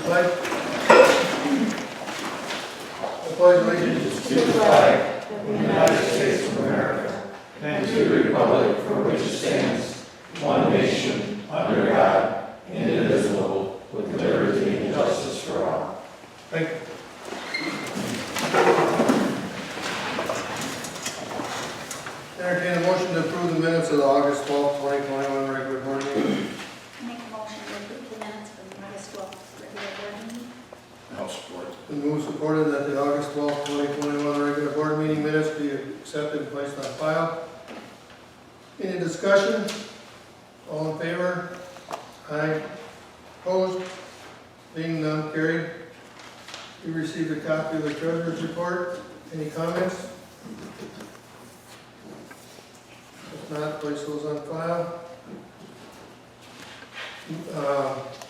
pledge. I pledge allegiance to the flag of the United States of America and to the republic for which it stands, one nation, under God, indivisible, with liberty and justice for all. Thank you. Entertain a motion to approve the minutes of the August 12th, 2021 regular board meeting. Make a motion to approve the minutes from the August 12th regular board meeting. I'll support. Been moved and supported that the August 12th, 2021 regular board meeting minutes be accepted and placed on file. Any discussion? All in favor? Aye. Opposed? Being none, carried. You received a copy of the treasurer's report. Any comments? If not, place those on file.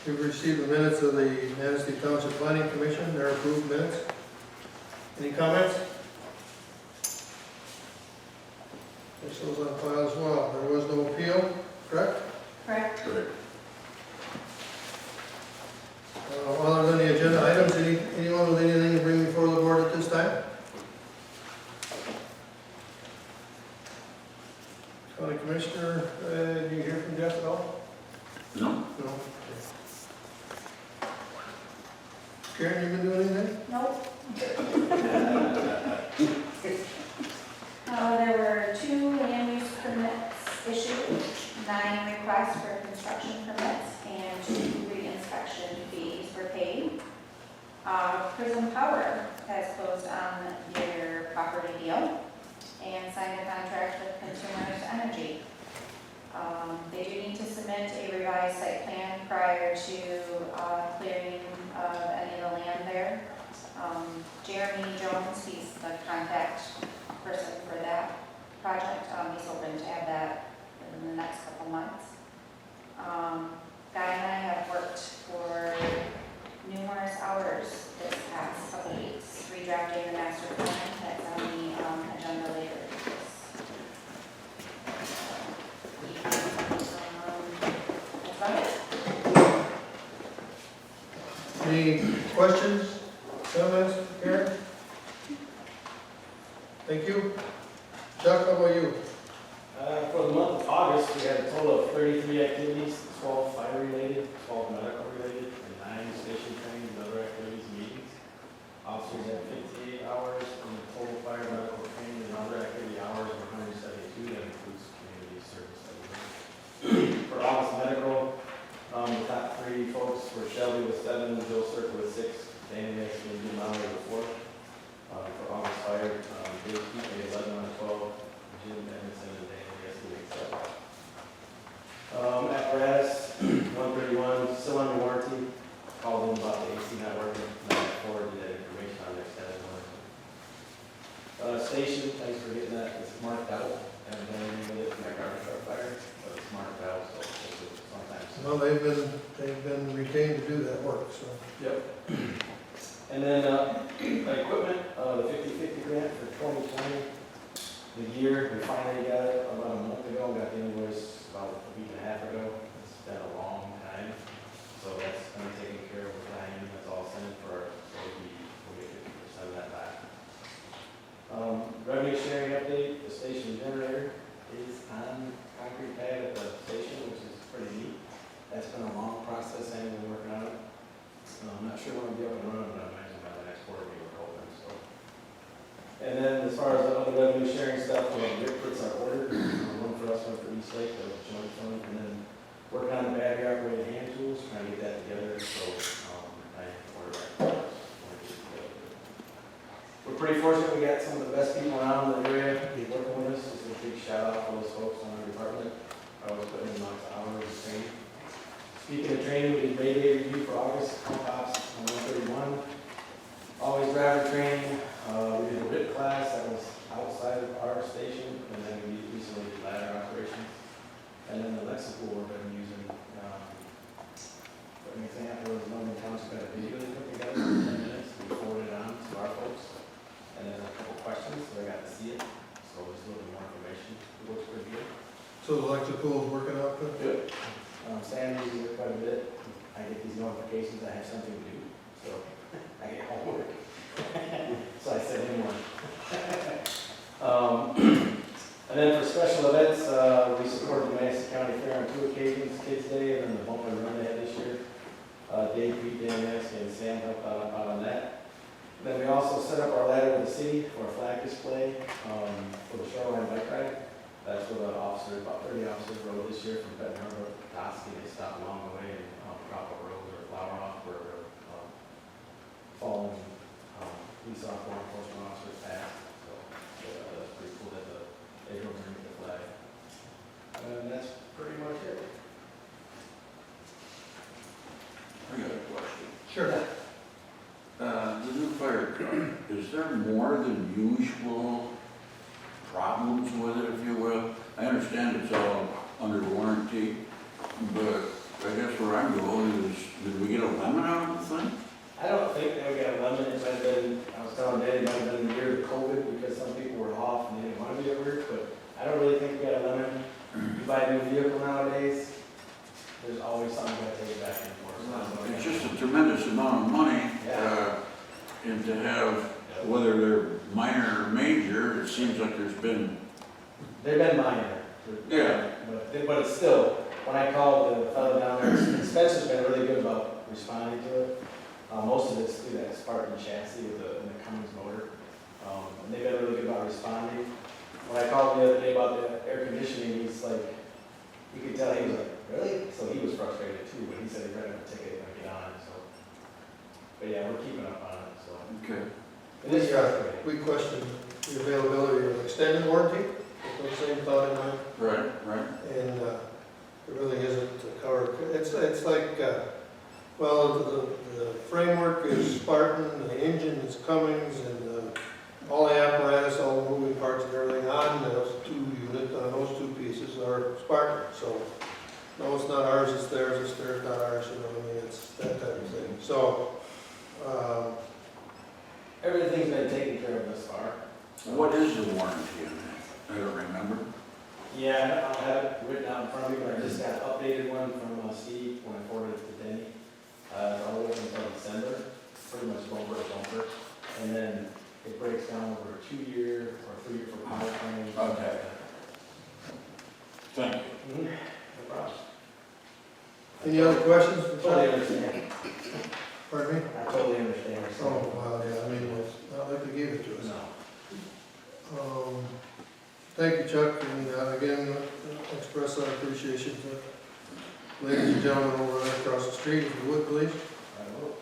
You've received the minutes of the Manistee Township Planning Commission, their approved minutes. Any comments? Place those on file as well. There was no appeal, correct? Correct. Correct. Other than the agenda items, anyone with anything to bring before the board at this time? County Commissioner, did you hear from Jeff at all? No. No. Karen, you been doing anything? Nope. There were 2 land use permits issued, 9 requests for construction permits, and 2 re-inspection fees were paid. Prism Power has closed on their property deal and signed a contract with Consumers Energy. They do need to submit a revised site plan prior to clearing of any of the land there. Jeremy Jones, he's the contact person for that project. He's hoping to have that in the next couple months. Guy and I have worked for numerous hours this past couple weeks, redrafting the master plan that's on the agenda later. That's about it. Any questions, comments, Karen? Thank you. Chuck, how about you? For the month of August, we had a total of 33 activities, 12 fire-related, 12 medical-related, and 9 station training and other activities and meetings. Officers had 58 hours, and the total fire medical training and other activity hours were 172. That includes community service. For August medical, the top 3 folks were Shelby with 7, Joe Circle with 6, Danny Nixon and Jim Maury with 4. For August fire, Dave Keith 11 on 12, Jim Edmondson and Danny Nixon with 7. Apparatus 131, still under warranty. Called in about the AC not working. And I forwarded that information on their status warranty. Station, thanks for getting that. It's marked out. Haven't done anything with it from that garbage truck fire, but it's marked out, so it's sometimes. Well, they've been retained to do that work, so. Yep. And then equipment, the 50/50 grant for 2020. The year, we finally got it about a month ago, got the invoice about a week and a half ago. It's been a long time, so that's been taken care of with Ryan. That's all sent for, so we'll get 50% of that back. Revenue sharing update, the station generator is on concrete pad at the station, which is pretty neat. That's been a long process, and we're working on it. I'm not sure when we'll be up and running, but I imagine by the next quarter we'll open, so. And then as far as the other revenue sharing stuff, Rick puts our order, one for us, one for East Lake, the joint fund, and then working on the battery operated hand tools, trying to get that together, so I order that. We're pretty fortunate we got some of the best people around in the area working with us. Just a big shout out for those folks in our department. I was putting in lots of hours of training. Speaking of training, we did May Day review for August, pump ops on 131. Always driver training. We did a RIT class that was outside of our station, and then we recently did ladder operations. And then the lexical we've been using. For an example, is London Township got a video they put together for 10 minutes. We forwarded it on to our folks. And then a couple questions, so I got to see it. So there's a little bit more information. It looks pretty good. So the electrical is working out good? Good. Sam uses it quite a bit. I get these notifications I have something to do. so I get homework. So I sent him one. And then for special events, we supported the Manistee County Fair on 2 occasions, Kids Day and then the Bump and Run they had this year. Dave, Pete, Dan, Manistee, and Sam helped out on that. Then we also set up our ladder with the city for a flag display for the shoreline bike ride. That's where the officers, about 30 officers rode this year from Benton Harbor to Petoskey. They stopped along the way and crop up roads or flower off where fallen police law enforcement officers passed. So that's pretty cool that they drove underneath the flag. And that's pretty much it. I got a question. Sure. The new fire truck, is there more than usual problems with it, if you will? I understand it's all under warranty, but I guess where I'm going is, did we get a limit on the thing? I don't think they'll get a limit. It might have been, I was telling Dad, it might have been the year of COVID because some people were off and they didn't want to be at work, but I don't really think we got a limit. You buy a new vehicle nowadays, there's always something you gotta take it back and forth. It's just a tremendous amount of money, and to have, whether they're minor or major, it seems like there's been. They've been minor. Yeah. But it's still, when I called the fellow down there, Spencer's been really good about responding to it. Most of it's through that Spartan chassis with the Cummins motor. And they've been really good about responding. When I called the other day about the air conditioning, he's like, you could tell he was like, really? So he was frustrated too, but he said he read him a ticket and get on it, so. But yeah, we're keeping up on it, so. Okay. It is frustrating. We questioned the availability of extended warranty, with those same thought in mind, Right. and it really isn't covered. It's like, well, the framework is Spartan, the engine is Cummins, and all the apparatus, all the moving parts and everything on those those two pieces are Spartan. So, no, it's not ours, it's theirs, not ours, you know what I mean? It's that type of thing. So, Everything's been taken care of thus far. What is the warranty on that? I don't remember. Yeah, I'll have it written out in front of me, but I just got an updated one from Steve when I forwarded it to Denny. All the way until December, pretty much bumper to bumper. And then it breaks down over a 2-year or 3-year for powertrain. Okay. Thank you. No problem. any other questions? Totally understand. Pardon me? I totally understand. Oh, well, yeah, I mean, it's not like they gave it to us. No. Thank you, Chuck, and again, express our appreciation to ladies and gentlemen over there across the street, if you would, please. I will.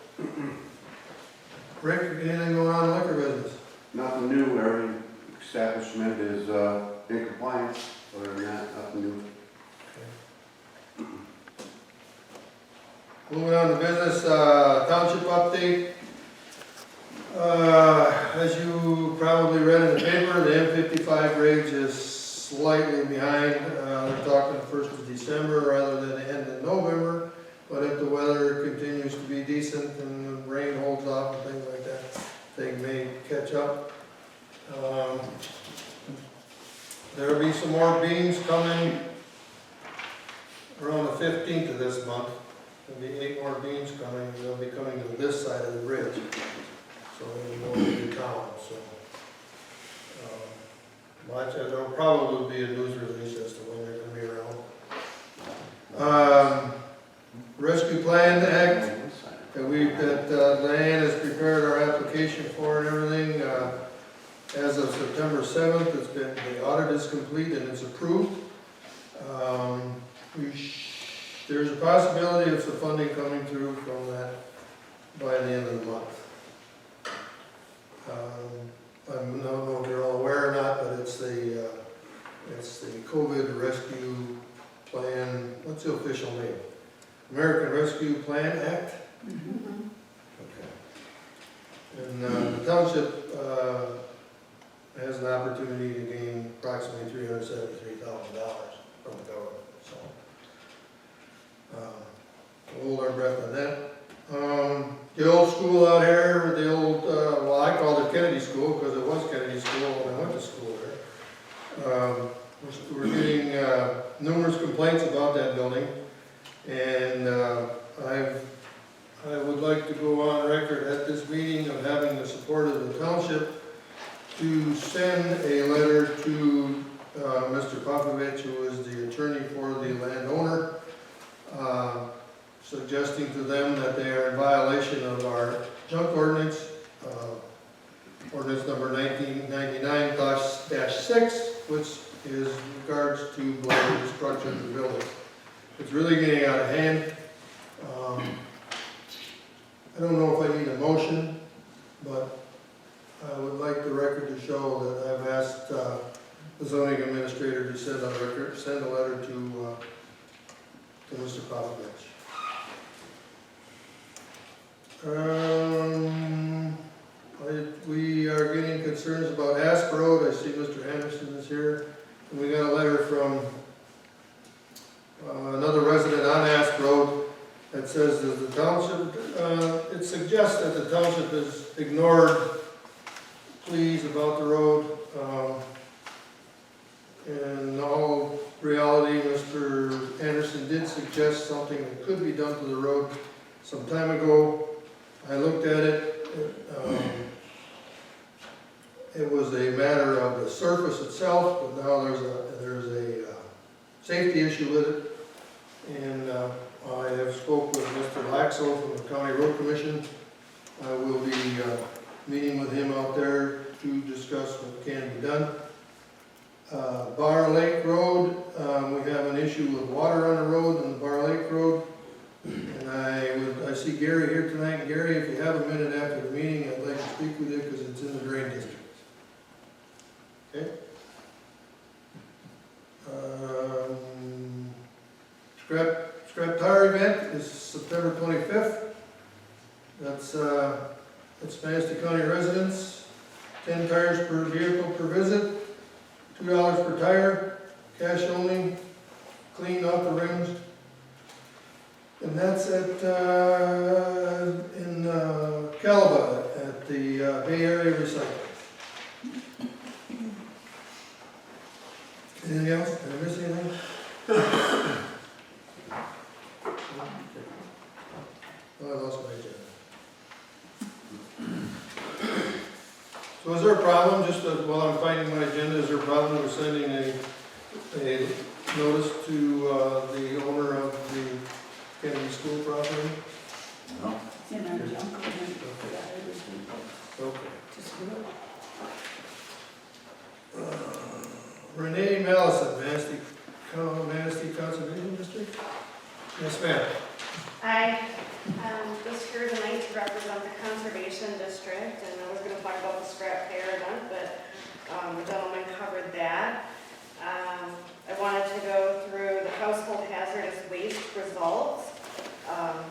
Rick, anything going on in liquor business? Nothing new, every establishment is in compliance, other than that, nothing new. Moving on to business, township update. As you probably read in the paper, the M55 rage is slightly behind. They're talking the 1st of December rather than the end of November. But if the weather continues to be decent and the rain holds off and things like that, they may catch up. There'll be some more beans coming around the 15th of this month. There'll be 8 more beans coming, and they'll be coming to this side of the bridge. So we'll go into town, so. There'll probably be a news release as to when they're gonna be around. Rescue Plan Act, that Diane has prepared our application for and everything. As of September 7th, the audit is complete and it's approved. There's a possibility of some funding coming through from that by the end of the month. I don't know if you're all aware or not, but it's the COVID Rescue Plan, what's the official name? American Rescue Plan Act? Okay. And the township has an opportunity to gain approximately $373,000 from the government, so. We'll hold our breath on that. The old school out here, the old, well, I called it Kennedy School because it was Kennedy School when I went to school there. We're getting numerous complaints about that building, and I would like to go go on record at this meeting of having the support of the township to send a letter to Mr. Popovich, who is the attorney for the landowner, suggesting to them that they are in violation of our junk ordinance, ordinance number 1999-6, which is regards to blood destruction of the building. It's really getting out of hand. I don't know if I need a motion, but I would like the record to show that I've asked the zoning administrator to send a letter to Mr. Popovich. We are getting concerns about Asp Road. I see Mr. Anderson is here. And we got a letter from another resident on Asp Road that says that the township, it suggests that the township has ignored pleas about the road. In all reality, Mr. Anderson did suggest something that could be done to the road some time ago. I looked at it. It was a matter of the surface itself, but now there's a safety issue with it. And I have spoke with Mr. Laxo from the County Road Commission. I will be meeting with him out there to discuss what can be done. Bar Lake Road, we have an issue with water on the road on the Bar Lake Road. And I see Gary here tonight. Gary, if you have a minute after the meeting, I'd like to speak with you because it's in the drain district. Okay? Scrap tire event is September 25th. That's Manistee County residents. 10 tires per vehicle per visit. $2 per tire. Cash only. Clean off the rims. And that's at in Calaba at the Bay Area Recycling. Anything else? Did I miss anything? Oh, I lost my agenda. So is there a problem, just while I'm finding my agenda, is there a problem with sending a notice to the owner of the Kennedy School property? No. It's in our junk. Okay. Just do it. Renee Mallison, Manistee Conservation District? Yes, ma'am. I'm just here tonight to represent the Conservation District, and I was going to talk about the scrap fair event, but the gentleman covered that. I wanted to go through the household hazardous waste results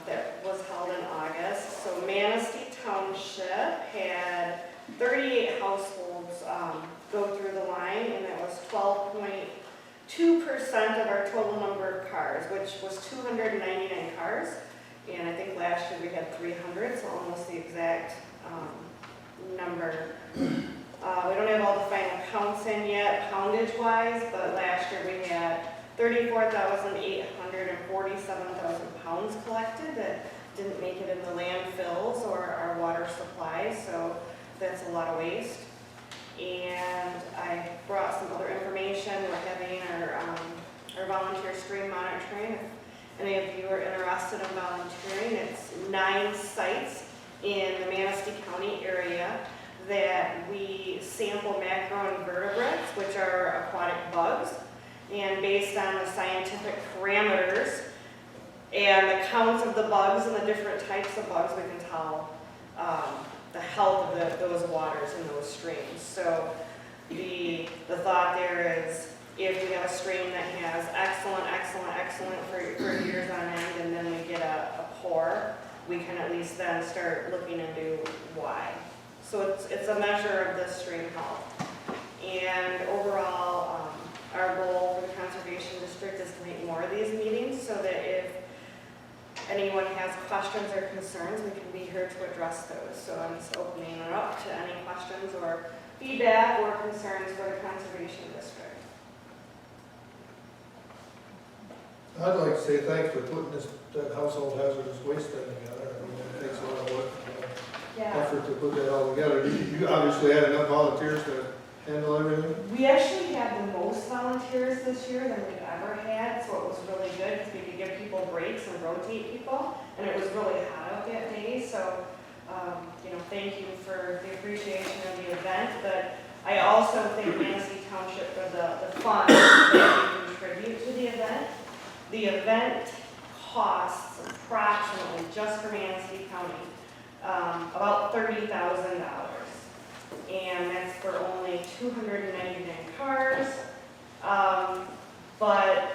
that was held in August. So Manistee Township had 38 households go through the line, and it was 12.2% of our total number of cars, which was 299 cars. And I think last year we had 300, so almost the exact number. We don't have all the final counts in yet, poundage-wise, but last year we had 34,847,000 pounds collected that didn't make it in the landfills or our water supply, so that's a lot of waste. And I brought some other information. We're having our volunteer stream monitoring. If any of you are interested in volunteering, it's 9 sites in the Manistee County area that we sample macroinvertebrates, which are aquatic bugs, and based on the scientific parameters and the counts of the bugs and the different types of bugs, we can tell the health of those waters and those streams. So the thought there is, if we have a stream that has excellent for years on end, and then we get a pour, we can at least then start looking into why. So it's a measure of the stream health. And overall, our goal for the Conservation District is to make more of these meetings so that if anyone has questions or concerns, we can be here to address those. So I'm just opening it up to any questions or feedback or concerns for the Conservation District. I'd like to say thanks for putting that household hazardous waste thing together. I mean, it takes a lot of work effort to put that all together. You obviously had enough volunteers to handle everything? We actually had the most volunteers this year than we've ever had, so it was really good because we could give people breaks and rotate people. And it was really hot out that day, so, thank you for the appreciation of the event. But I also thank Manistee Township for the funds that we contribute to the event. The event costs approximately, just for Manistee County, about $30,000. And that's for only 299 cars. But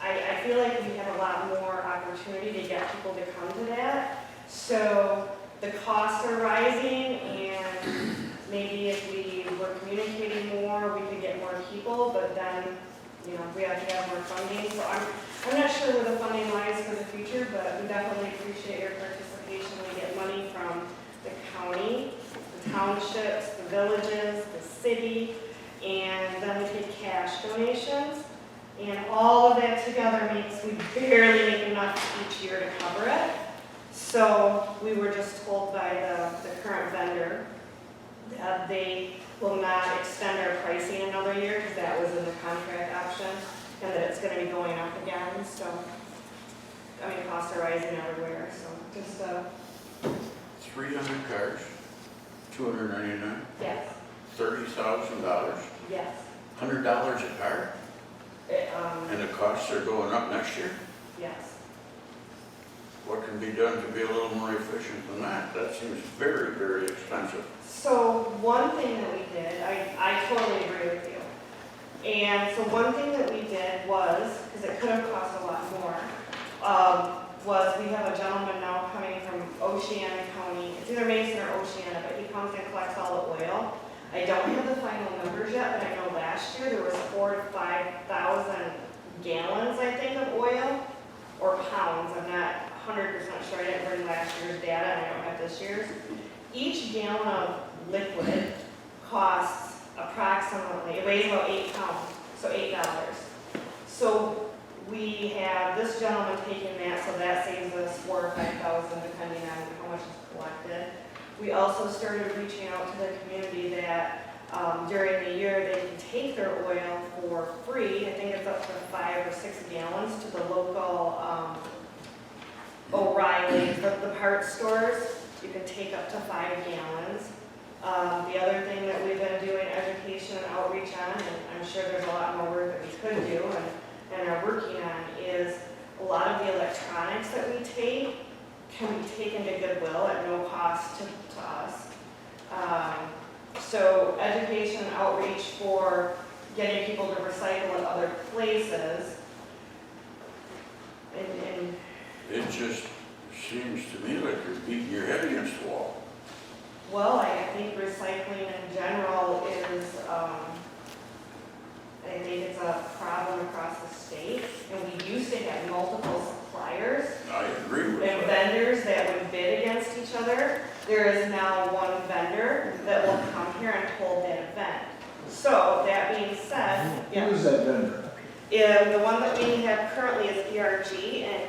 I feel like we have a lot more opportunity to get people to come to that. So the costs are rising, and maybe if we were communicating more, we could get more people, but then, we have to have more funding. So I'm not sure where the funding lies for the future, but we definitely appreciate your participation. We get money from the county, the townships, the villages, the city, and then we take cash donations. And all of that together we barely make enough each year to cover it. So we were just told by the current vendor that they will not extend our pricing another year because that was in the contract option, and that it's going to be going up again. So, costs are rising everywhere. So just 300 cars, 299, yes, $30,000, yes. $100 a car, and the costs are going up next year? Yes. What can be done to be a little more efficient than that? That seems very, very expensive. So one thing that we did, I totally agree with you. And so one thing that we did was, because it could have cost a lot more, was we have a gentleman now coming from Oceana County. It's either Mason or Oceana, but he comes and collects all the oil. I don't have the final numbers yet, but I know last year there was 4,000 to 5,000 gallons, I think, of oil, or pounds. I'm not 100% sure. I didn't bring last year's data, and I don't have this year's. Each gallon of liquid costs approximately, it weighs about 8 pounds, so $8. So we have this gentleman taking that, so that saves us 4,000 or 5,000 depending on how much is collected. We also started reaching out to the community that during the year they can take their oil for free. I think it's up to 5 or 6 gallons to the local O'Reilly's, the parts stores. You can take up to 5 gallons. The other thing that we've been doing education and outreach on, and I'm sure there's a lot more work that we could do and are working on, is a lot of the electronics that we take can be taken to Goodwill at no cost to us. So education and outreach for getting people to recycle in other places. And It just seems to me like you're beating your head against the wall. well, I think recycling in general is, I think it's a problem across the state. And we used to have multiple suppliers I agree with and that. vendors that would bid against each other. There is now one vendor that will come here and hold that event. So that being said, Who is that vendor? the one that we have currently is ERG, and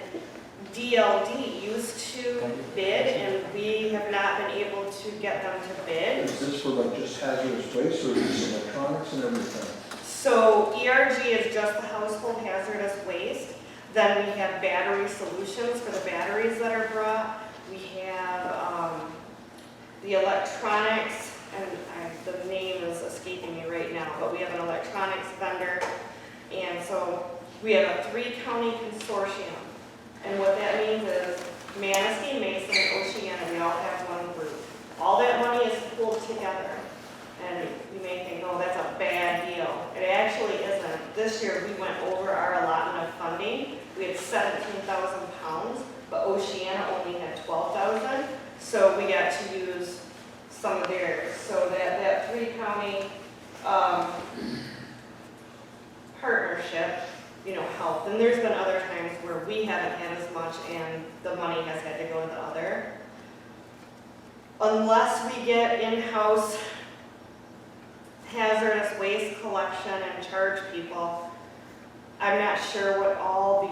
DLD used to bid, and we have not been able to get them to bid. Is this for like just hazardous waste or is this electronics and everything? So ERG is just the household hazardous waste. Then we have battery solutions for the batteries that are brought. We have the electronics, and the name is escaping me right now, but we have an electronics vendor. And so we have a 3-county consortium. And what that means is Manistee, Mason, and Oceana, we all have one group. All that money is pooled together. And you may think, oh, that's a bad deal. It actually isn't. This year we went over our allotment of funding. We had 17,000 pounds, but Oceana only had 12,000. So we got to use some of theirs. So that 3-county partnership, helped. And there's been other times where we haven't had as much and the money has had to go to the other. Unless we get in-house hazardous waste collection and charge people, I'm not sure what all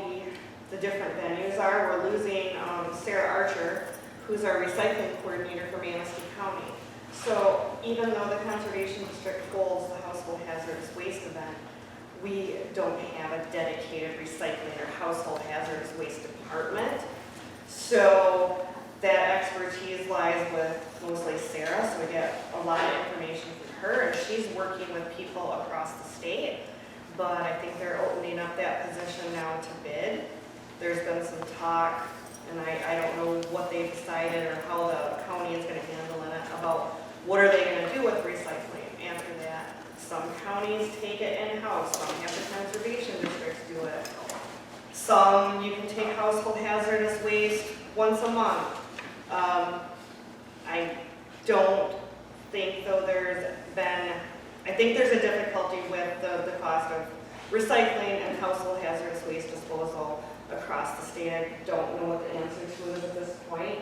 the different venues are. We're losing Sarah Archer, who's our recycling coordinator for Manistee County. So even though the Conservation District holds the household hazardous waste event, we don't have a dedicated recycling or household hazardous waste department. So that expertise lies with mostly Sarah, so we get a lot of information from her, and she's working with people across the state. But I think they're opening up that position now to bid. There's been some talk, and I don't know what they've decided or how the county is gonna handle it, about what are they gonna do with recycling after that. Some counties take it in-house, some have the conservation districts do it. Some, you can take household hazardous waste once a month. I don't think, though, I think there's a difficulty with the cost of recycling and household hazardous waste disposal across the state. I don't know what the answer to is at this point,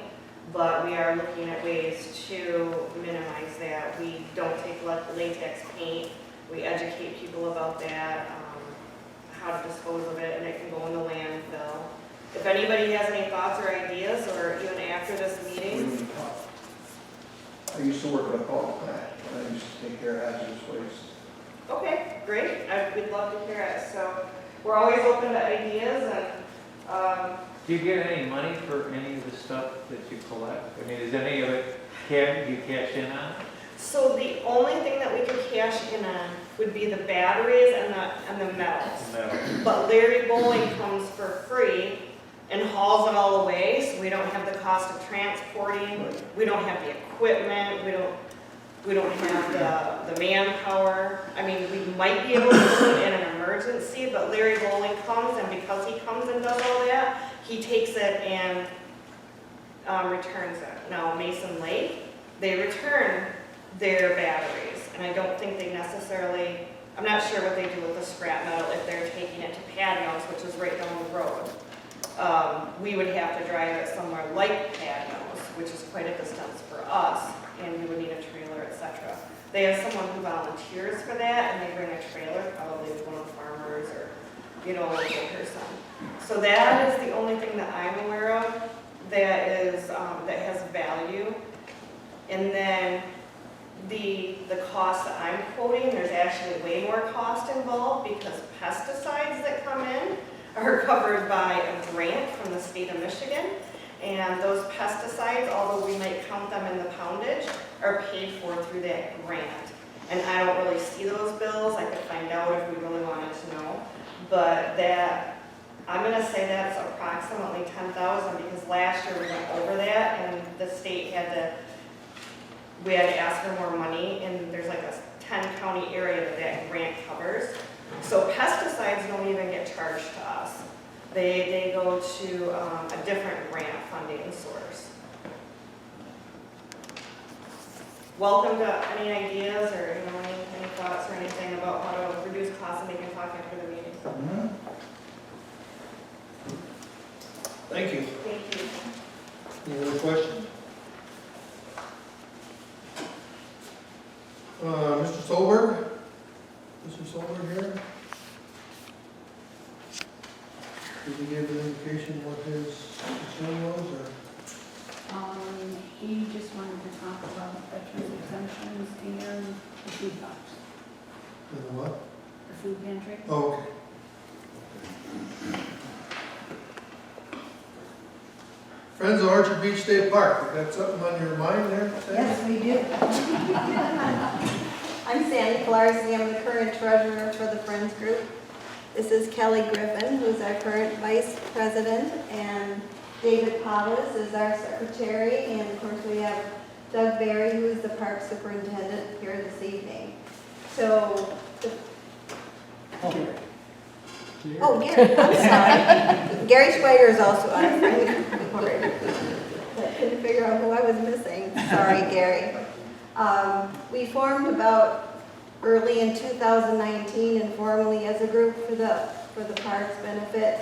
but we are looking at ways to minimize that. We don't take latex paint. We educate people about that, how to dispose of it, and it can go in the landfill. If anybody has any thoughts or ideas, or even after this meeting, I used to work at a power plant, and I used to take care of hazardous waste. okay, great. We'd love to hear it. So we're always open to ideas, and Do you get any money for any of the stuff that you collect? I mean, is any of it, you cash in on? so the only thing that we could cash in on would be the batteries and the metals. No. But Larry Bowling comes for free and hauls it all away, so we don't have the cost of transporting, we don't have the equipment, we don't have the manpower. I mean, we might be able to do it in an emergency, but Larry Bowling comes, and because he comes and does all that, he takes it and returns it. Now, Mason Lake, they return their batteries, and I don't think they necessarily, I'm not sure what they do with the scrap metal, if they're taking it to Padnos, which is right down the road. We would have to drive it somewhere like Padnos, which is quite a distance for us, and we would need a trailer, etc. They have someone who volunteers for that, and they bring a trailer, probably one of the farmers or, a local person. So that is the only thing that I'm aware of that is, that has value. And then the cost that I'm quoting, there's actually way more cost involved, because pesticides that come in are covered by a grant from the state of Michigan. And those pesticides, although we might count them in the poundage, are paid for through that grant. And I don't really see those bills. I could find out if we really wanted to know. But that, I'm gonna say that's approximately $10,000, because last year we went over that, and the state we had to ask for more money, and there's like a 10-county area that grant covers. So pesticides don't even get charged to us. They go to a different grant funding source. Welcome to any ideas or any thoughts or anything about how to reduce costs, and they can talk after the meeting. Thank you. Thank you. Any other questions? Mr. Solberg? Mr. Solberg here? Did he give an indication what his concern was, or? He just wanted to talk about veteran exemptions and the food box, The what? the food pantry. Oh, okay. Friends of Orchard Beach State Park, you got something on your mind there? Sandy? Yes, we do. I'm Sandy Pilarski, I'm the current treasurer for the Friends Group. This is Kelly Griffin, who's our current vice president, and David Pavlis is our secretary, and of course we have Doug Berry, who is the park superintendent here this evening. So, oh, Gary, I'm sorry. Gary Schweiger is also our friend. I couldn't figure out who I was missing. Sorry, Gary. We formed about early in 2019 informally as a group for the park's benefit,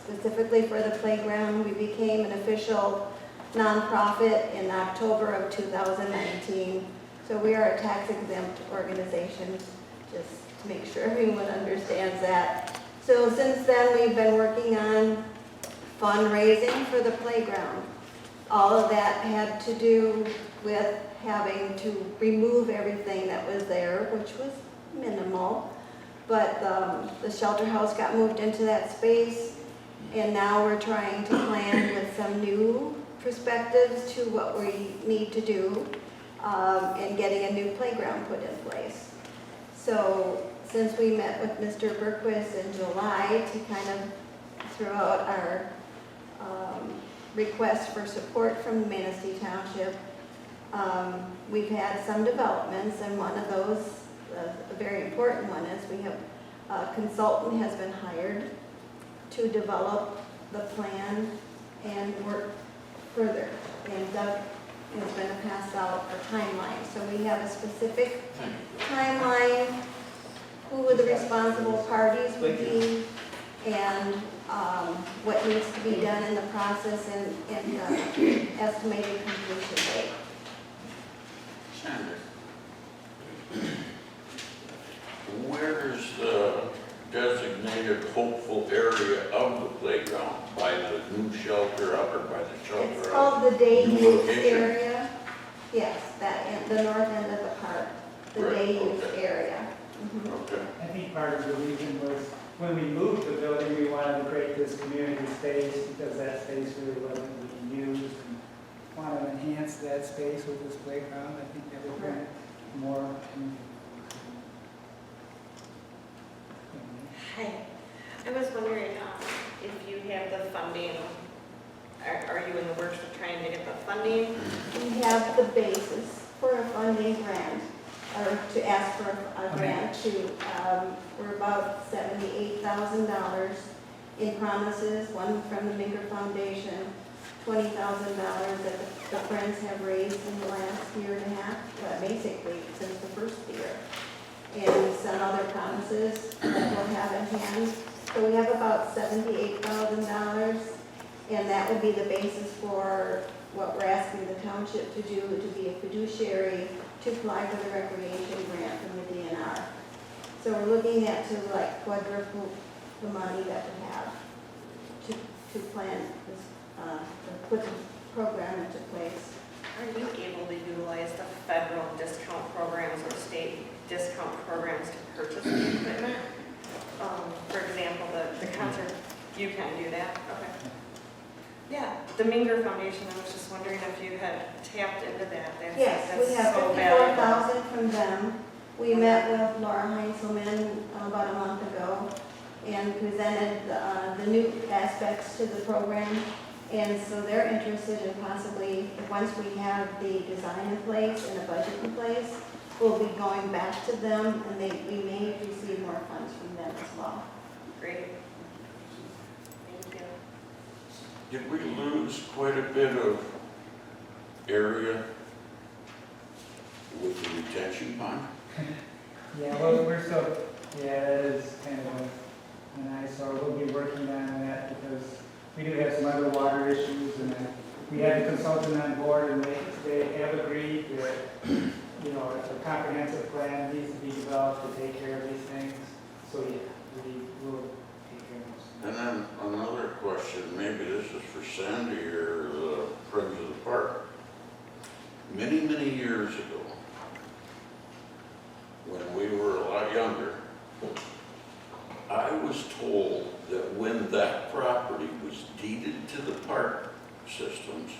specifically for the playground. We became an official nonprofit in October of 2019. So we are a tax exempt organization, just to make sure everyone understands that. So since then, we've been working on fundraising for the playground. All of that had to do with having to remove everything that was there, which was minimal. But the shelter house got moved into that space, and now we're trying to plan with some new perspectives to what we need to do, and getting a new playground put in place. So since we met with Mr. Berquist in July to kind of throw out our request for support from the Manistee Township, we've had some developments, and one of those, a very important one, is we have a consultant has been hired to develop the plan and work further. And Doug is going to pass out a timeline. So we have a specific timeline, who the responsible parties would be, and what needs to be done in the process, and estimated completion date. Sanders. Where's the designated hopeful area of the playground? By the new shelter up or by the shelter It's up? called the day New use location? area. Yes, that, the north end of the park, the Right, day use okay. area. Mhm. Okay. I think part of the reason was when we moved the building, we wanted to create this community space because that space really wasn't being used. And want to enhance that space with this playground. I think that would bring it more. Hi, I was wondering if you have the funding, are you in the works of trying to get the funding? We have the basis for a funding grant, or to ask for a grant to, we're about $78,000 in promises, one from the Minker Foundation, $20,000 that the Friends have raised in the last year and a half, basically since the first year. And some other promises that we'll have in hand. So we have about $78,000, and that would be the basis for what we're asking the township to do, to be a fiduciary, to apply for the recreation grant from the DNR. So we're looking at to like quadruple the money that we have to plan this, to put the program into place. Are you able to utilize the federal discount programs or state discount programs to purchase the equipment? For example, the concert, you can do that? Okay. Yeah, the Minker Foundation, I was just wondering if you had tapped into that. Yes, we have so valuable. $54,000 from them. We met with Laura Heinzelman about a month ago and presented the new aspects to the program. And so they're interested in possibly, once we have the design in place and a budget in place, we'll be going back to them, and we may receive more funds from them as well. Great. Thank you. Did we lose quite a bit of area with the retention pond? Yeah, well, we're still, yeah, that is kind of an eyesore. We'll be working on that because we do have some other water issues, and we had a consultant on board, and they have agreed that, you know, a comprehensive plan needs to be developed to take care of these things. So, yeah, we will take care of those. And then another question, maybe this is for Sandy or the Friends of the Park. Many, many years ago, when we were a lot younger, I was told that when that property was deeded to the park systems,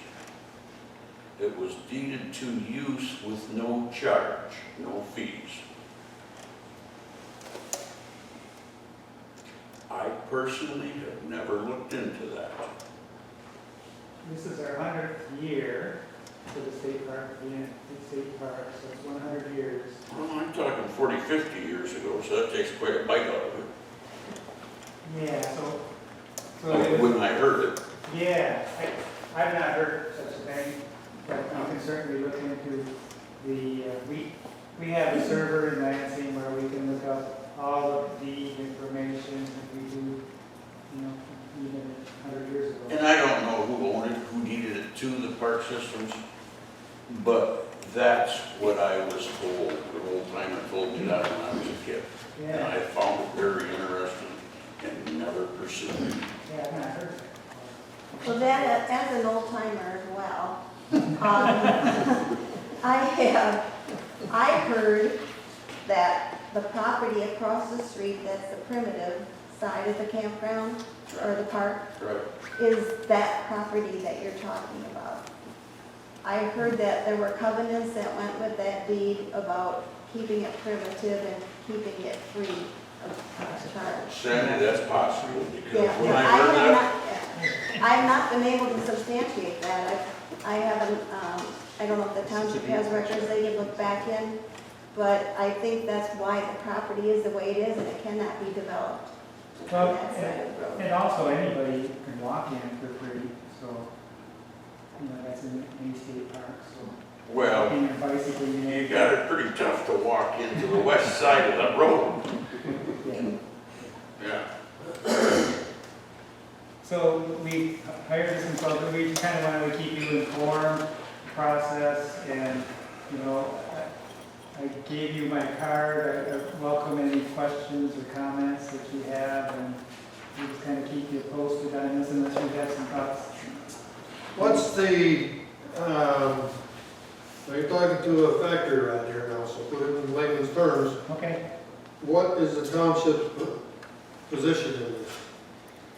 it was deeded to use with no charge, no fees. I personally have never looked into that. This is our 100th year for the state park, being the state park, so it's 100 years. Well, I'm talking 40, 50 years ago, so that takes quite a bite out of it. Yeah, so When I heard it. yeah, I've not heard such a thing, but we can certainly look into the, we have a server in Lansing where we can look up all of the information that we do, you know, even 100 years ago. And I don't know who owned it, who deeded it to the park systems, but that's what I was told. The old timer told me that when I was a kid. And Yeah, I found it very interesting and never pursued it. yeah, I've not heard that. Well, that, as an old timer as well, I heard that the property across the street, that's the primitive side of the campground or the park, is that property that you're talking about. I heard that there were covenants that went with that deed about keeping it primitive and keeping it free of charge. Sandy, that's possible, because Yeah, when but I heard that, I have not been able to substantiate that. I haven't, I don't know if the township has records they can look back in, but I think that's why the property is the way it is and it cannot be developed. Well, on that side of the road. and also anybody can walk in for free, so, that's in any state park, so. well, Walking your bicycle, you got it pretty tough to walk into the west side of the road. Yeah. So we hired this consultant, we just kind of wanted to keep you informed, the process, and, I gave you my card, I welcome any questions or comments that you have, and we just kind of keep you posted on this unless you have some thoughts. What's the, you're talking to a factory right here now, so put it in layman's terms. Okay, What is the township's position in this?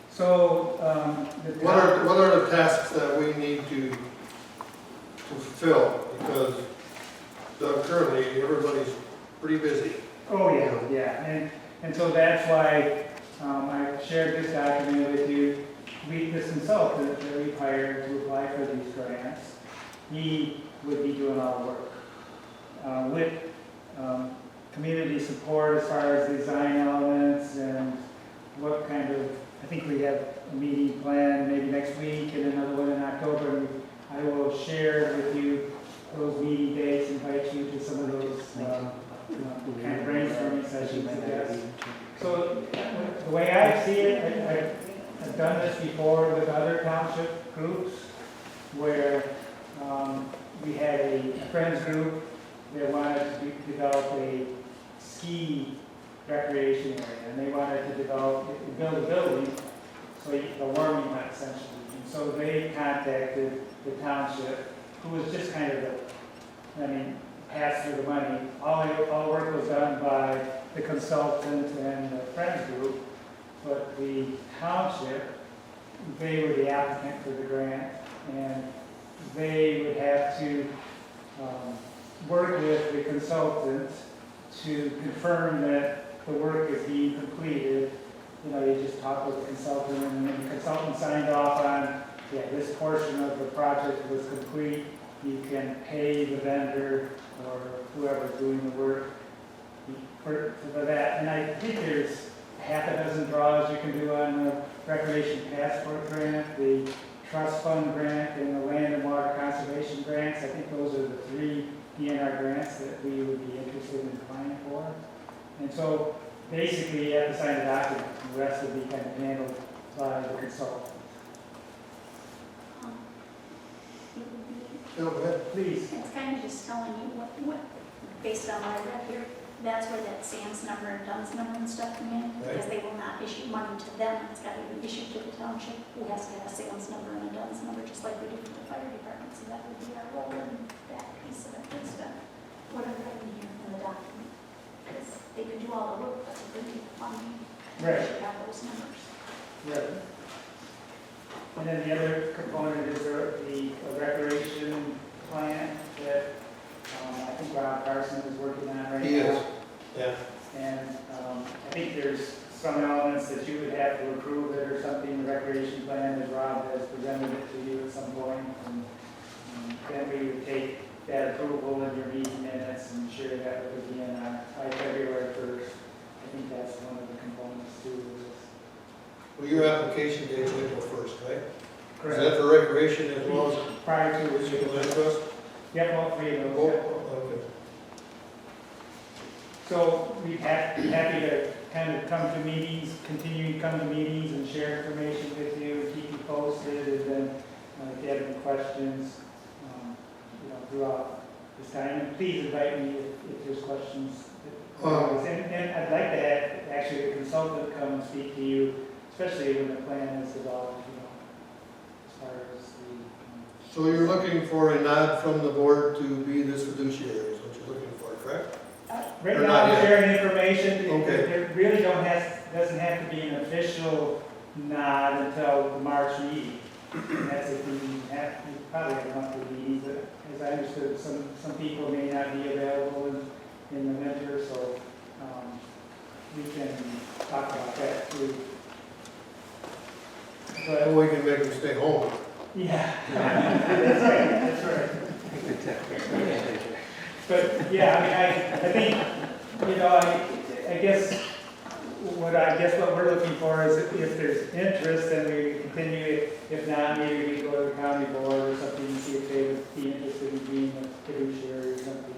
so, What are the tasks that we need to fulfill? Because currently, everybody's pretty busy. oh, yeah, and so that's why, I shared this document with you. This consultant that we hired to apply for these grants, he would be doing all the work. With community support as far as design elements and what kind of, I think we have a meeting planned maybe next week and another one in October. And I will share with you those meeting dates, invite you to some of those kind of brainstorming sessions, I guess. So the way I see it, I've done this before with other township groups where we had a friends group that wanted to develop a ski recreation area, and they wanted to build a building, so a warming hut essentially. And so they contacted the township, who was just kind of pass through the money. All the work was done by the consultant and the friends group, but the township, they were the applicant for the grant, and they would have to work with the consultant to confirm that the work is being completed. You just talk with the consultant, and then the consultant signed off on, this portion of the project was complete. You can pay the vendor or whoever's doing the work for that. And I think there's half a dozen draws you can do on the Recreation Passport Grant, the Trust Fund Grant, and the Land and Water Conservation Grants. I think those are the 3 DNR grants that we would be interested in applying for. And so basically you have to sign a document, and the rest would be kind of handled by the consultant. Go ahead. Please. It's kind of just telling you what, based on what I read here, that's where that SAM's number and DUNS number and stuff come in, because they will not issue money to them, it's got to be issued to the township, who has to have a SAM's number and a DUNS number, just like we do for the fire department, so that would be our role in that piece of it, based on what I'm writing here in the document. Because they could do all the work, but if they need funding, they should have those numbers. Right. And then the other component is the recreation plan that I think Rob Carson is working on right now. He is, yeah. And I think there's some elements that you would have to approve it or something, the recreation plan, as Rob has presented it to you at some point. And then we would take that approval in your meeting minutes and share that with the DNR by February 1st. I think that's one of the components too. Well, your application date's April 1st, right? Correct. Is that for recreation as well as Prior to which you can trust? Yep, all 3 of those. yeah. Okay. So we'd be happy to kind of come to meetings, continue to come to meetings and share information with you, keep you posted, and then if you have any questions, throughout this time. And please invite me if there's questions. And I'd like to have actually a consultant come and speak to you, especially when the plan is developed, as far as the, So you're looking for a nod from the board to be this fiduciary, is what you're looking for, correct? right Or now, not I'm yet? sharing information. Okay. It really doesn't have to be an official nod until the March meeting. And that's if we probably have monthly meetings, but as I understood, some people may not be available in the winter, so we can talk about that too. But, Well, we can make them stay home. yeah, that's right. But, yeah, I mean, I think, you know, I guess what we're looking for is if there's interest, then we continue it. If not, maybe we go to the county board or something and see if they would be interested in being a fiduciary or something.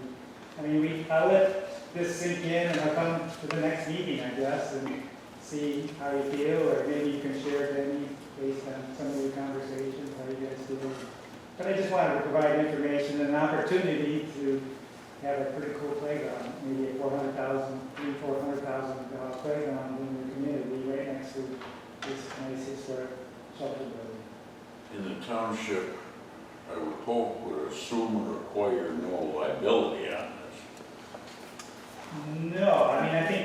I mean, I'll let this sink in and I'll come to the next meeting, I guess, and see how you feel, or maybe you can share with me based on some of your conversations, how you guys feel. But I just wanted to provide information and an opportunity to have a pretty cool playground, maybe a $400,000 playground in the community right next to this nice historic shelter building. In the township, I would hope, would assume or require no liability on this. No, I mean, I think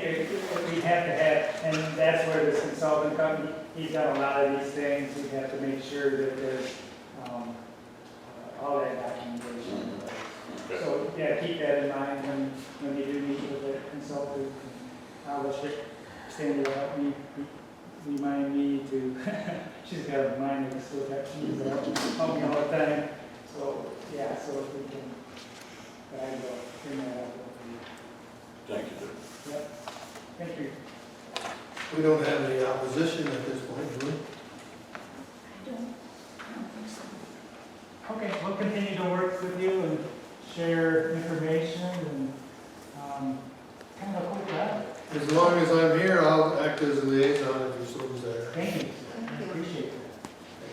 we have to have, and that's where this consultant company, he's done a lot of these things. We have to make sure that there's all that documentation. Okay. So, yeah, keep that in mind when you do meet with the consultant. I'll let Sandy help me, remind me to, she's got a mind that still got cheese out, help me all the time. So, yeah, so if we can, but I will bring that up. Thank you, Jim. Yep, thank you. We don't have any opposition at this point, do we? Okay, we'll continue to work with you and share information and kind of a cool project. As long as I'm here, I'll act as a liaison if you so desire. Thank you. Thank I you. appreciate that.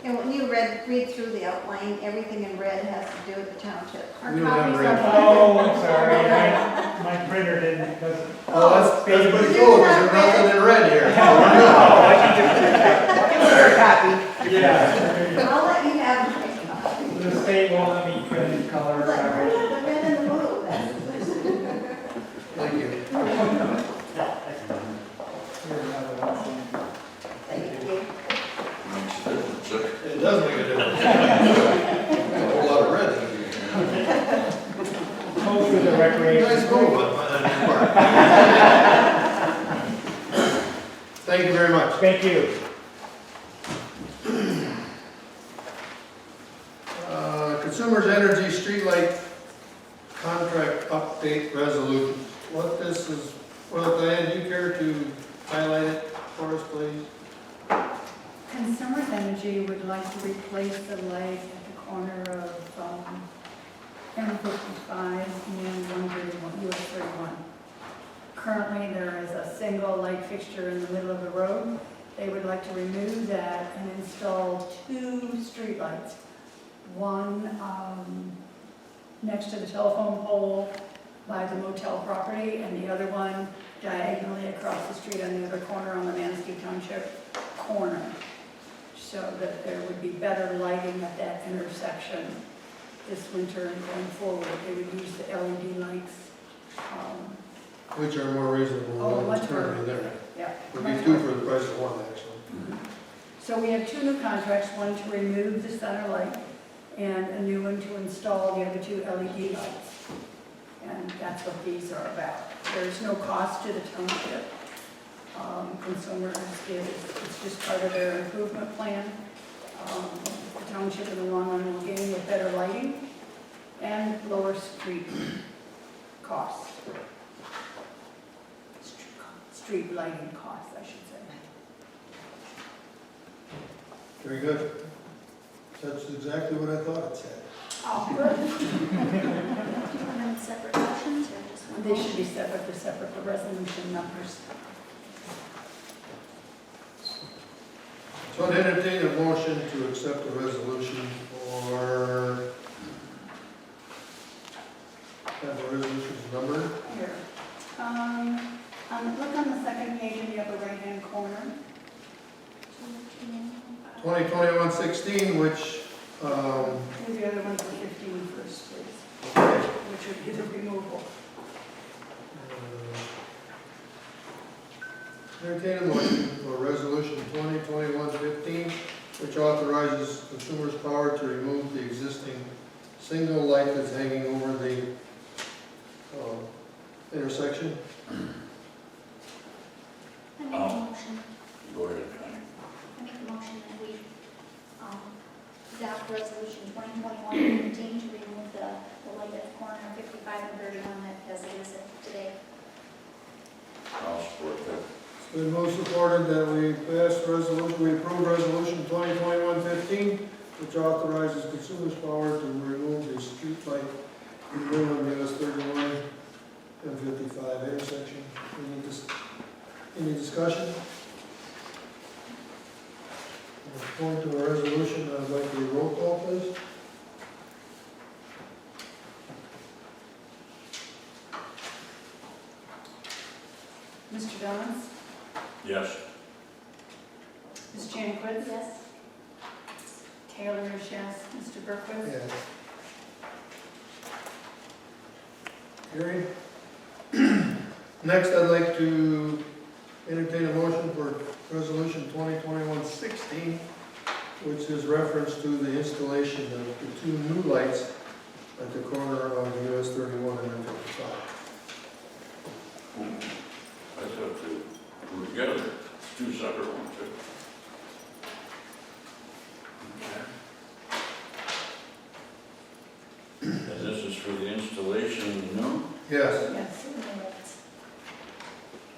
And when you read through the outline, everything in red has to do with the township. We don't have red. Oh, I'm sorry, my printer doesn't. Oh, that's pretty cool, because there's nothing in red here. Yeah. I'll let you have my copy. The state won't let me print in color, Look, sorry. the red and the blue, that's. Thank you. Here's another one. Thank you. Makes a difference, sir. It does make a difference. A whole lot of red in here. Hopefully the recreation. Nice move on that part. Thank you very much. Thank you. Consumers Energy Streetlight Contract Update Resolution. What this is, well, Diane, do you care to highlight it for us, please? Consumers Energy would like to replace the light at the corner of M55 and 131, US 31. Currently, there is a single light fixture in the middle of the road. They would like to remove that and install 2 streetlights. One next to the telephone pole by the motel property, and the other one diagonally across the street on the other corner on the Manistee Township corner, so that there would be better lighting at that intersection this winter and going forward. They would use the LED lights. Which are more reasonable Oh, than what's much currently more. there. Yeah. Would be 2 for the price of 1, actually. So we have 2 new contracts, one to remove the center light and a new one to install the other 2 LED lights. And that's what these are about. There's no cost to the township. Consumers it's just part of their improvement plan. The township in the long run will gain with better lighting and lower street costs. Street lighting costs, I should say. Very good. That's exactly what I thought it said. Oh, good. Do you want them separate motions or just one? They should be separate, they're separate, the resolution numbers. So I'd entertain a motion to accept the resolution for, have the resolutions numbered? Here. Look on the second page in the upper right-hand corner. 2021-16, which Do the other one for 15 first, please, Okay. which would be the removal. Entertain a motion for resolution 2021-15, which authorizes Consumers Power to remove the existing single light that's hanging over the intersection. I make a motion, Go ahead, Connie. I make a motion that we, adopt resolution 2021-15 to remove the light at the corner of 55 and 31 that as it is today. I'll support that. It's been most supported that we pass resolution, we approve resolution 2021-15, which authorizes Consumers Power to remove the streetlight in the middle of US 31 and 55 intersection. Any discussion? According to the resolution, I'd like to roll call, please. Mr. Downs? Yes. Ms. Janikowitz? Yes. Taylor is yes. Mr. Berquist? Yes. Gary? Next, I'd like to entertain a motion for resolution 2021-16, which is reference to the installation of the 2 new lights at the corner of US 31 and M55. I thought they were together, it's 2 separate ones. Okay. And this is for the installation of the new? Yes. Yes.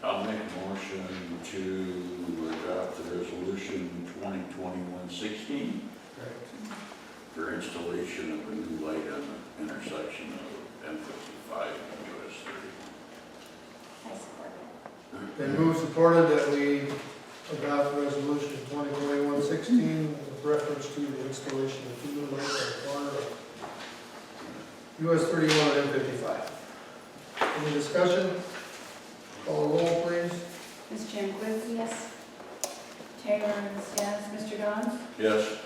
I'll make a motion to adopt the resolution 2021-16 for installation of a new light on the intersection of M55 and US 30. I support it. Been moved, supported that we adopt resolution 2021-16 with reference to the installation of 2 new lights at the corner of US 31 and M55. Any discussion? Call the roll, please. Ms. Janikowitz? Yes. Taylor is yes. Mr. Downs? Yes.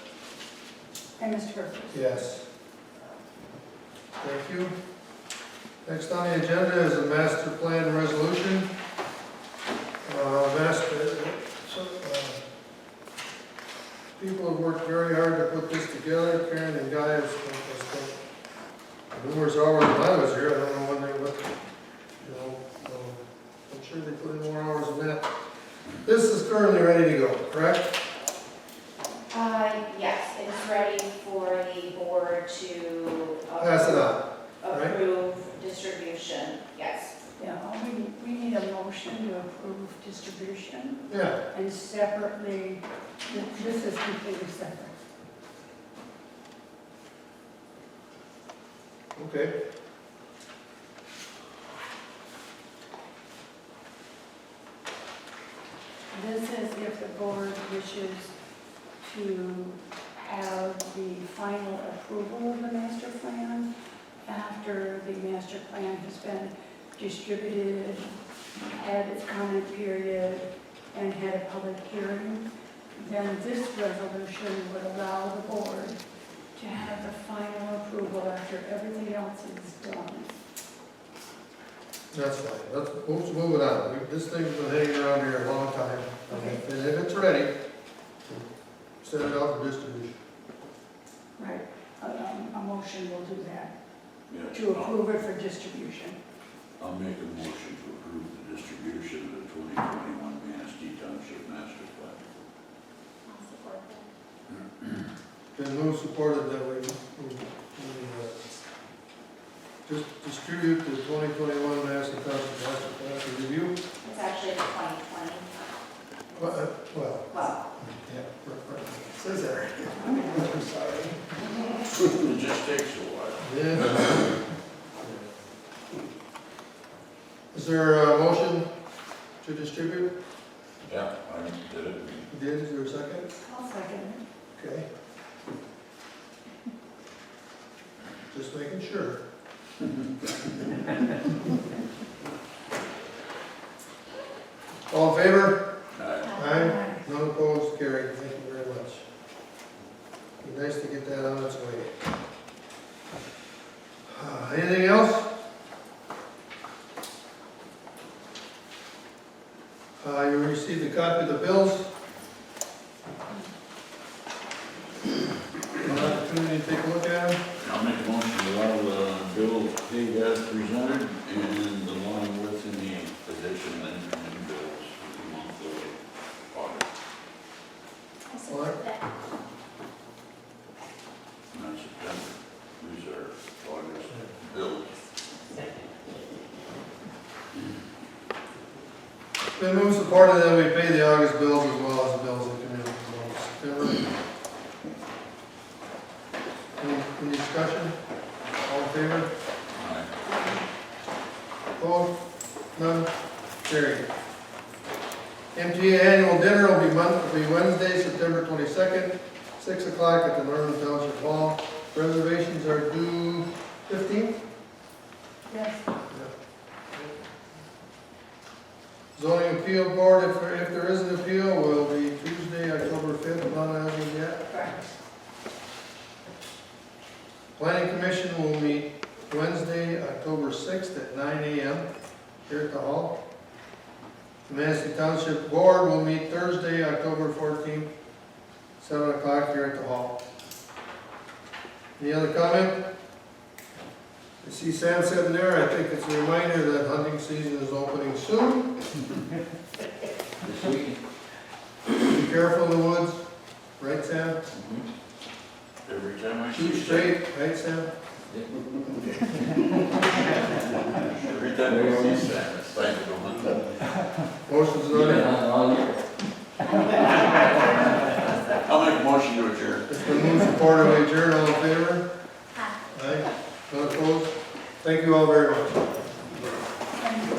And Mr. Berquist? Yes. Thank you. Next on the agenda is a master plan resolution. People have worked very hard to put this together. Karen and Guy have spent numerous hours when I was here. I don't know when they, I'm sure they put in more hours than that. This is currently ready to go, correct? Yes, it's ready for the board to Pass it on. approve distribution, yes. Yeah, we need a motion to approve distribution Yeah. and separately, this is completely separate. Okay. This is if the board wishes to have the final approval of the master plan after the master plan has been distributed, had its comment period, and had a public hearing, then this resolution would allow the board to have the final approval after everything else is done. That's fine. Let's move it on. This thing's been hanging around here a long time. Okay. And if it's ready, send it out for distribution. Right, a motion will do that, Yes. to approve it for distribution. I'll make a motion to approve the distribution of the 2021 Manistee Township Master Plan. I'll support that. Been moved, supported that we just distribute the 2021 Master Plan for review. It's actually the 2020. Well, Well, yeah, right. It says that right here. I'm sorry. It just takes a while. Yeah. Is there a motion to distribute? Yeah, I did it. You did, is there a second? I'll second it. Okay. Just making sure. All in favor? Aye. None opposed, carried. Thank you very much. Be nice to get that on its copy of the bills. An opportunity to take a look at them. I'll make a motion to allow the bills paid as presented and along with any addition and new bills for the month of August, I support that. not September. These are August bills. Been moved and supported that we pay the August bills as well as the bills that come in from September. Any discussion? All in favor? Aye. Opposed? None? Carried. MTA annual dinner will be Wednesday, September 22nd, 6 o'clock at the Northern Township Hall. Reservations are due 15th? Yes. Zoning appeal board, if there is an appeal, will be Tuesday, October 5th, none as of yet. Correct. Planning commission will meet Wednesday, October 6th at 9 a.m. here at the hall. The Manistee Township board will meet Thursday, October 14th, 7 o'clock here at the hall. Any other comment? I see Sam sitting there. I think it's a reminder that hunting season is opening soon. This week? Be careful in the woods. Right, Sam? Every time I Shoot shoot straight. Right, Sam? Every time I see Sam, it's time to go hunting. Motion's on. I'll make a motion to adjourn. It's been moved and supported. We adjourn. All in favor? Aye. Aye. None opposed? Thank you all very much.